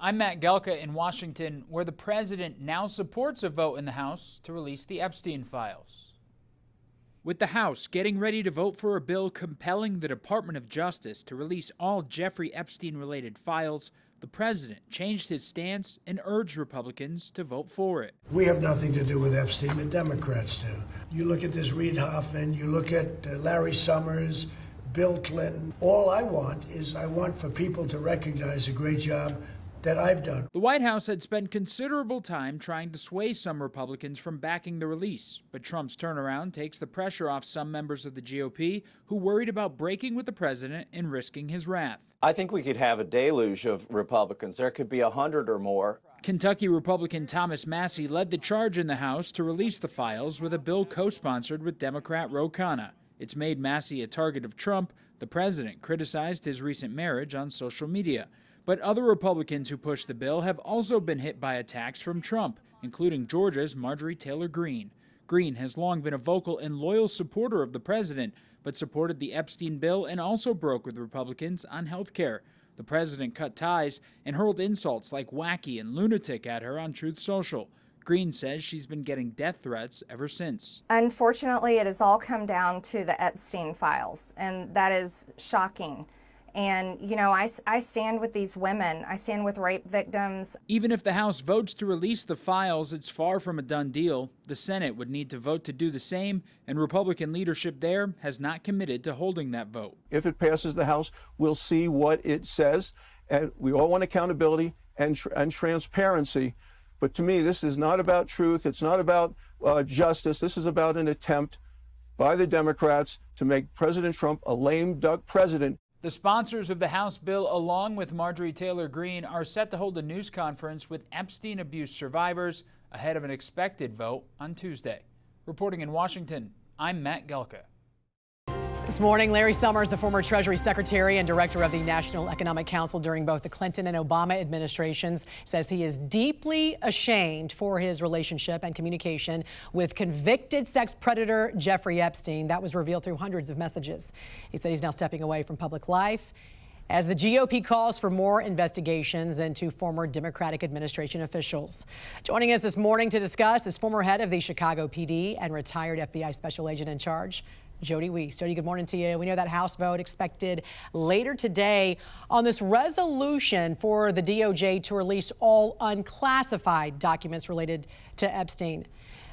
I'm Matt Gelka in Washington, where the president now supports a vote in the House to release the Epstein files. With the House getting ready to vote for a bill compelling the Department of Justice to release all Jeffrey Epstein-related files, the president changed his stance and urged Republicans to vote for it. We have nothing to do with Epstein, the Democrats do. You look at this Reid Hoffman, you look at Larry Summers, Bill Clinton. All I want for people to recognize a great job that I've done. The White House had spent considerable time trying to sway some Republicans from backing the release, but Trump's turnaround takes the pressure off some members of the GOP who worried about breaking with the president and risking his wrath. I think we could have a deluge of Republicans. There could be 100 or more. Kentucky Republican Thomas Massie led the charge in the House to release the files with a bill co-sponsored with Democrat Ro Khanna. It's made Massie a target of Trump. The president criticized his recent marriage on social media. But other Republicans who pushed the bill have also been hit by attacks from Trump, including Georgia's Marjorie Taylor Greene. Greene has long been a vocal and loyal supporter of the president, but supported the Epstein bill and also broke with Republicans on health care. The president cut ties and hurled insults like wacky and lunatic at her on Truth Social. Greene says she's been getting death threats ever since. Unfortunately, it has all come down to the Epstein files, and that is shocking. And, you know, I stand with these women. I stand with rape victims. Even if the House votes to release the files, it's far from a done deal. The Senate would need to vote to do the same, and Republican leadership there has not committed to holding that vote. If it passes the House, we'll see what it says. And we all want accountability and transparency. But to me, this is not about truth. It's not about justice. This is about an attempt by the Democrats to make President Trump a lame duck president. The sponsors of the House bill, along with Marjorie Taylor Greene, are set to hold a news conference with Epstein abuse survivors ahead of an expected vote on Tuesday. Reporting in Washington, I'm Matt Gelka. This morning, Larry Summers, the former Treasury Secretary and Director of the National Economic Council during both the Clinton and Obama administrations, says he is deeply ashamed for his relationship and communication with convicted sex predator Jeffrey Epstein. That was revealed through hundreds of messages. He said he's now stepping away from public life as the GOP calls for more investigations into former Democratic administration officials. Joining us this morning to discuss is former head of the Chicago PD and retired FBI special agent in charge, Jody Weiss. Jody, good morning to you. We know that House vote expected later today on this resolution for the DOJ to release all unclassified documents related to Epstein.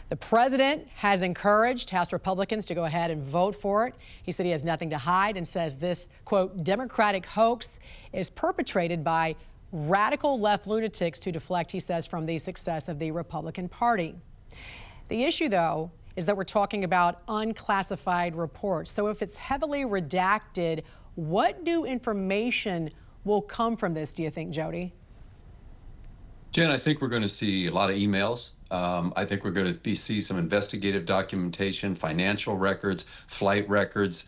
The president has encouraged House Republicans to go ahead and vote for it. He said he has nothing to hide and says this, quote, Democratic hoax is perpetrated by radical left lunatics to deflect, he says, from the success of the Republican Party. The issue, though, is that we're talking about unclassified reports. So if it's heavily redacted, what new information will come from this, do you think, Jody? Jen, I think we're going to see a lot of emails. I think we're going to see some investigative documentation, financial records, flight records.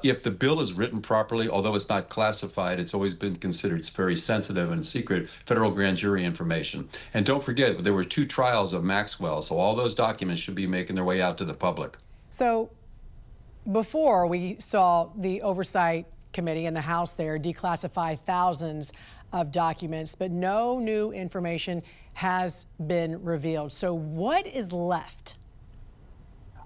If the bill is written properly, although it's not classified, it's always been considered very sensitive and secret federal grand jury information. And don't forget, there were 2 trials of Maxwell, so all those documents should be making their way out to the public. So before we saw the Oversight Committee in the House there declassify thousands of documents, but no new information has been revealed. So what is left?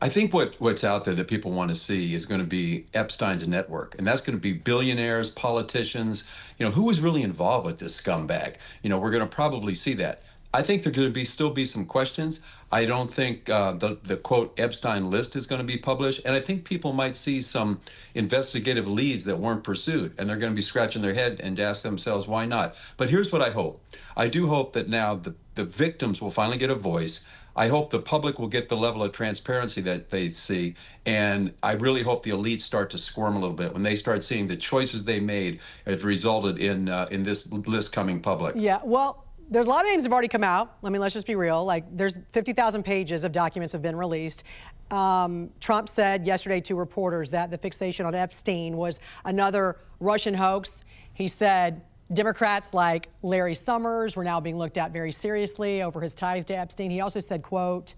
I think what's out there that people want to see is going to be Epstein's network, and that's going to be billionaires, politicians, who was really involved with this scumbag. We're going to probably see that. I think there going to still be some questions. I don't think the quote Epstein list is going to be published, and I think people might see some investigative leads that weren't pursued, and they're going to be scratching their head and ask themselves why not. But here's what I hope. I do hope that now the victims will finally get a voice. I hope the public will get the level of transparency that they see, and I really hope the elites start to squirm a little bit when they start seeing the choices they made have resulted in this list coming public. Yeah, well, there's a lot of names have already come out. Let's just be real. There's 50,000 pages of documents have been released. Trump said yesterday to reporters that the fixation on Epstein was another Russian hoax. He said Democrats like Larry Summers were now being looked at very seriously over his ties to Epstein. He also said, quote,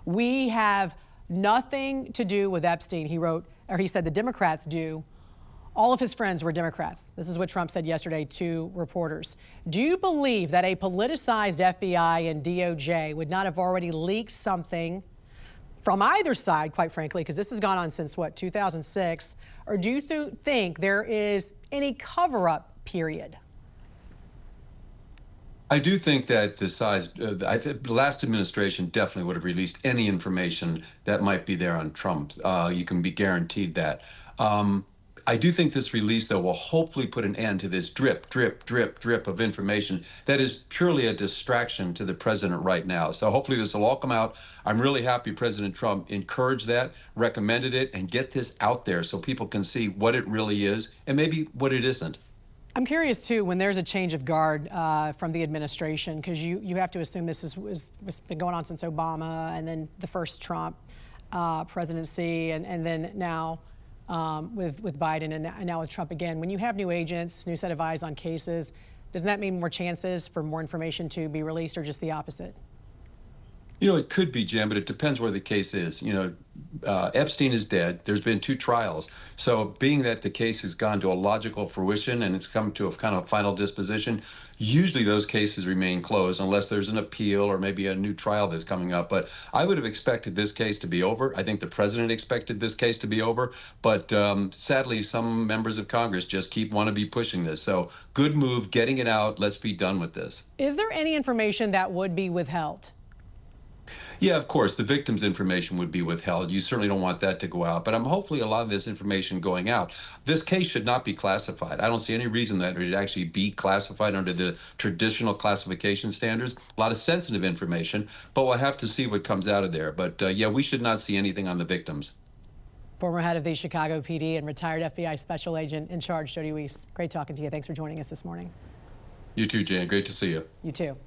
we have nothing to do with Epstein. He said the Democrats do. All of his friends were Democrats. This is what Trump said yesterday to reporters. Do you believe that a politicized FBI and DOJ would not have already leaked something from either side, quite frankly, because this has gone on since, what, 2006? Or do you think there is any cover-up period? I do think that the last administration definitely would have released any information that might be there on Trump. You can be guaranteed that. I do think this release, though, will hopefully put an end to this drip, drip, drip, drip of information that is purely a distraction to the president right now. So hopefully this will all come out. I'm really happy President Trump encouraged that, recommended it, and get this out there so people can see what it really is and maybe what it isn't. I'm curious, too, when there's a change of guard from the administration, because you have to assume this has been going on since Obama and then the first Trump presidency and then now with Biden and now with Trump again. When you have new agents, new set of eyes on cases, doesn't that mean more chances for more information to be released or just the opposite? You know, it could be, Jen, but it depends where the case is. You know, Epstein is dead. There's been 2 trials. So being that the case has gone to a logical fruition and it's come to a kind of final disposition, usually those cases remain closed unless there's an appeal or maybe a new trial that's coming up. But I would have expected this case to be over. I think the president expected this case to be over. But sadly, some members of Congress just want to be pushing this. So good move, getting it out. Let's be done with this. Is there any information that would be withheld? Yeah, of course, the victim's information would be withheld. You certainly don't want that to go out, but I'm hopefully a lot of this information going out. This case should not be classified. I don't see any reason that it would actually be classified under the traditional classification standards. A lot of sensitive information, but we'll have to see what comes out of there. But yeah, we should not see anything on the victims. Former head of the Chicago PD and retired FBI special agent in charge, Jody Weiss. Great talking to you. Thanks for joining us this morning. You too, Jan. Great to see you. You too.